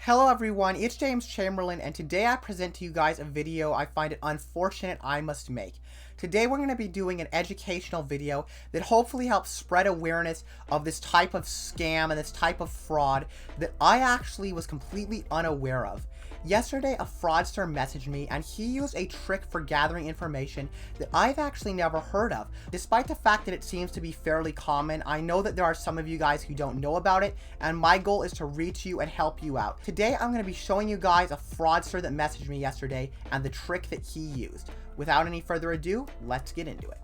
Hello everyone, it's James Chamberlain, and today I present to you guys a video I find it unfortunate I must make. Today we're going to be doing an educational video that hopefully helps spread awareness of this type of scam and this type of fraud that I actually was completely unaware of. Yesterday, a fraudster messaged me, and he used a trick for gathering information that I've actually never heard of. Despite the fact that it seems to be fairly common, I know that there are some of you guys who don't know about it, and my goal is to reach you and help you out. Today, I'm going to be showing you guys a fraudster that messaged me yesterday and the trick that he used. Without any further ado, let's get into it.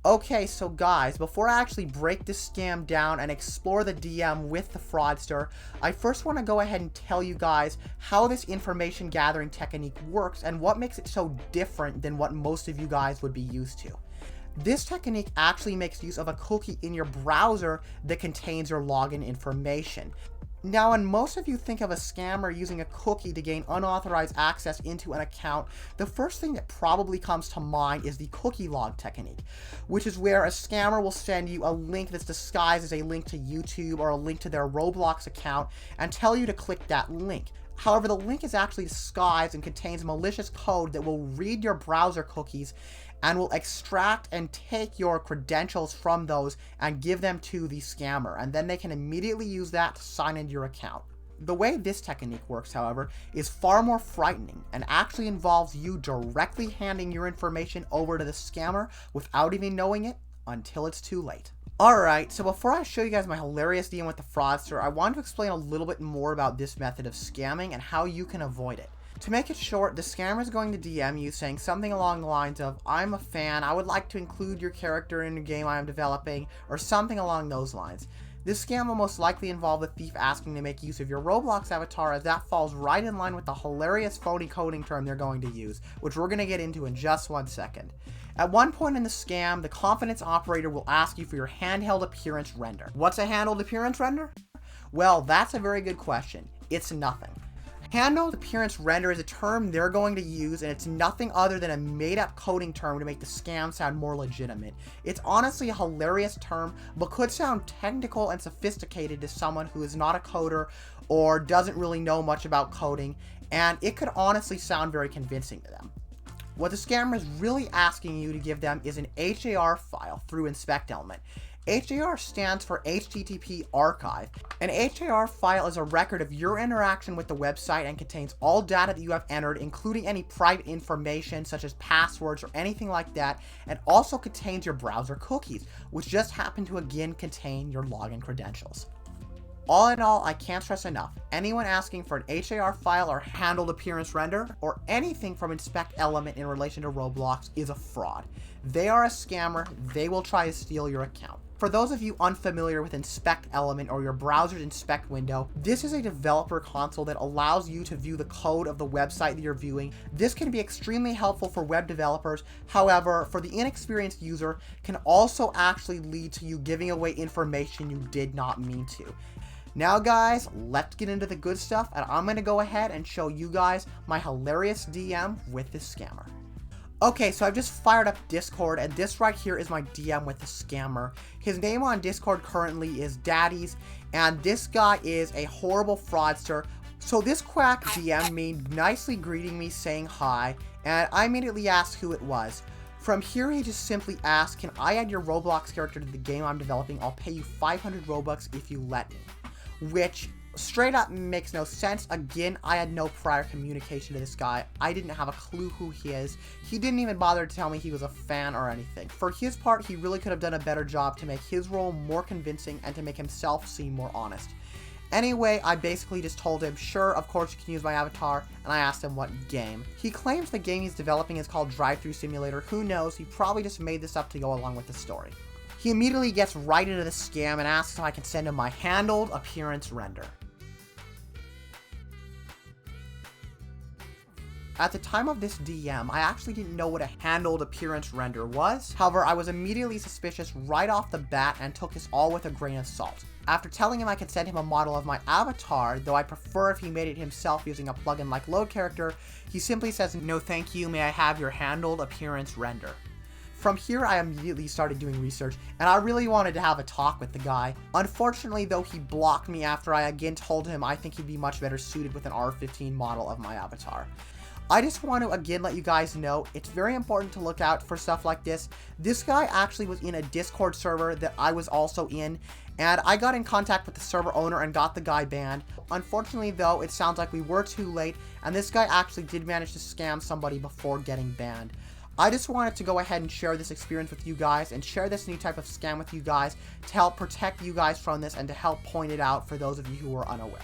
Okay, so guys, before I actually break this scam down and explore the DM with the fraudster, I first want to go ahead and tell you guys how this information gathering technique works and what makes it so different than what most of you guys would be used to. This technique actually makes use of a cookie in your browser that contains your login information. Now, when most of you think of a scammer using a cookie to gain unauthorized access into an account, the first thing that probably comes to mind is the cookie log technique, which is where a scammer will send you a link that's disguised as a link to YouTube or a link to their Roblox account and tell you to click that link. However, the link is actually disguised and contains malicious code that will read your browser cookies and will extract and take your credentials from those and give them to the scammer, and then they can immediately use that to sign into your account. The way this technique works, however, is far more frightening and actually involves you directly handing your information over to the scammer without even knowing it until it's too late. Alright, so before I show you guys my hilarious DM with the fraudster, I want to explain a little bit more about this method of scamming and how you can avoid it. To make it short, the scammer is going to DM you saying something along the lines of, "I'm a fan, I would like to include your character in a game I am developing," or something along those lines. This scam will most likely involve the thief asking to make use of your Roblox avatar, as that falls right in line with the hilarious phony coding term they're going to use, which we're going to get into in just 1 second. At one point in the scam, the confidence operator will ask you for your handheld appearance render. What's a handheld appearance render? Well, that's a very good question. It's nothing. Handheld appearance render is a term they're going to use, and it's nothing other than a made-up coding term to make the scam sound more legitimate. It's honestly a hilarious term, but could sound technical and sophisticated to someone who is not a coder or doesn't really know much about coding, and it could honestly sound very convincing to them. What the scammer is really asking you to give them is an HAR file through Inspect Element. HAR stands for HTTP Archive. An HAR file is a record of your interaction with the website and contains all data that you have entered, including any private information such as passwords or anything like that, and also contains your browser cookies, which just happen to again contain your login credentials. All in all, I can't stress enough, anyone asking for an HAR file or handled appearance render, or anything from Inspect Element in relation to Roblox is a fraud. They are a scammer, they will try to steal your account. For those of you unfamiliar with Inspect Element or your browser's Inspect window, this is a developer console that allows you to view the code of the website that you're viewing. This can be extremely helpful for web developers, however, for the inexperienced user, can also actually lead to you giving away information you did not mean to. Now guys, let's get into the good stuff, and I'm going to go ahead and show you guys my hilarious DM with this scammer. Okay, so I've just fired up Discord, and this right here is my DM with the scammer. His name on Discord currently is Daddies, and this guy is a horrible fraudster. So this quack DM me, nicely greeting me, saying hi, and I immediately asked who it was. From here, he just simply asked, "Can I add your Roblox character to the game I'm developing? I'll pay you 500 Robux if you let me." Which straight up makes no sense. Again, I had no prior communication to this guy. I didn't have a clue who he is. He didn't even bother to tell me he was a fan or anything. For his part, he really could have done a better job to make his role more convincing and to make himself seem more honest. Anyway, I basically just told him, sure, of course you can use my avatar, and I asked him what game. He claims the game he's developing is called Drive-Thru Simulator. Who knows, he probably just made this up to go along with the story. He immediately gets right into the scam and asks if I can send him my handled appearance render. At the time of this DM, I actually didn't know what a handled appearance render was. However, I was immediately suspicious right off the bat and took this all with a grain of salt. After telling him I could send him a model of my avatar, though I prefer if he made it himself using a plugin like Load Character, he simply says, "No thank you, may I have your handled appearance render." From here, I immediately started doing research, and I really wanted to have a talk with the guy. Unfortunately, though, he blocked me after I again told him I think he'd be much better suited with an R15 model of my avatar. I just want to again let you guys know, it's very important to look out for stuff like this. This guy actually was in a Discord server that I was also in, and I got in contact with the server owner and got the guy banned. Unfortunately, though, it sounds like we were too late, and this guy actually did manage to scam somebody before getting banned. I just wanted to go ahead and share this experience with you guys and share this new type of scam with you guys to help protect you guys from this and to help point it out for those of you who are unaware.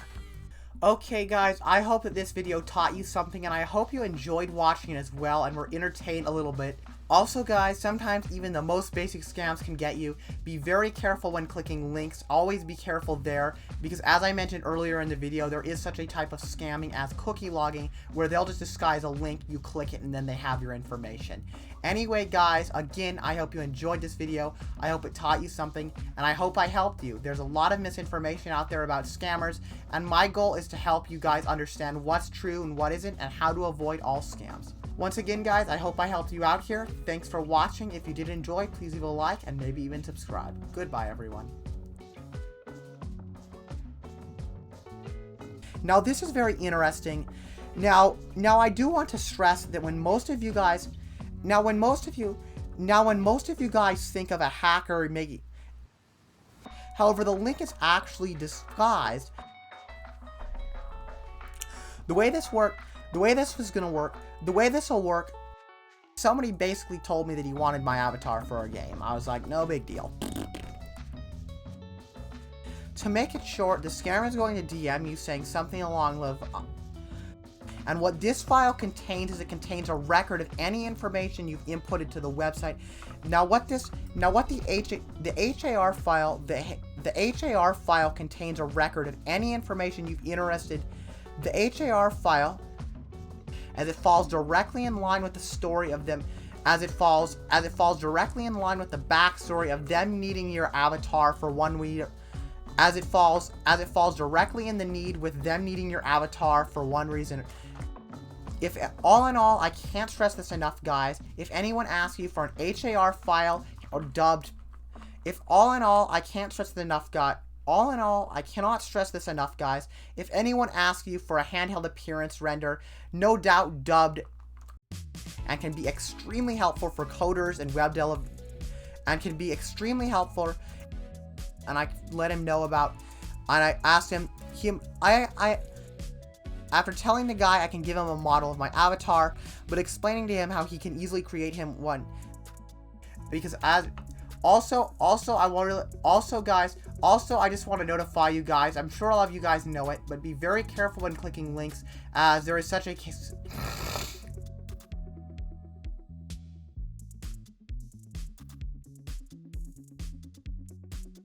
Okay guys, I hope that this video taught you something, and I hope you enjoyed watching it as well and were entertained a little bit. Also guys, sometimes even the most basic scams can get you. Be very careful when clicking links. Always be careful there, because as I mentioned earlier in the video, there is such a type of scamming as cookie logging, where they'll just disguise a link, you click it, and then they have your information. Anyway guys, again, I hope you enjoyed this video. I hope it taught you something, and I hope I helped you. There's a lot of misinformation out there about scammers, and my goal is to help you guys understand what's true and what isn't, and how to avoid all scams. Once again guys, I hope I helped you out here. Thanks for watching. If you did enjoy, please leave a like and maybe even subscribe. Goodbye everyone. Now this is very interesting. Now I do want to stress that when most of you guys think of a hacker making, however, the link is actually disguised. The way this will work, somebody basically told me that he wanted my avatar for a game. I was like, no big deal. To make it short, the scammer is going to DM you saying something along the and what this file contains is it contains a record of any information you've inputted to the website. The HAR file contains a record of any information you've interested. The HAR file, as it falls directly in line with the story of them, as it falls directly in line with the backstory of them needing your avatar for one reason. As it falls directly in the need with them needing your avatar for one reason. If all in all, I can't stress this enough, guys. If anyone asks you for an HAR file or dubbed, if all in all, I can't stress this enough, guys. All in all, I cannot stress this enough, guys. If anyone asks you for a handheld appearance render, no doubt dubbed, and can be extremely helpful for coders and web developers, and can be extremely helpful. And I let him know about, and I asked him, after telling the guy I can give him a model of my avatar, but explaining to him how he can easily create him one, because I just want to notify you guys, I'm sure all of you guys know it, but be very careful when clicking links, as there is such a case.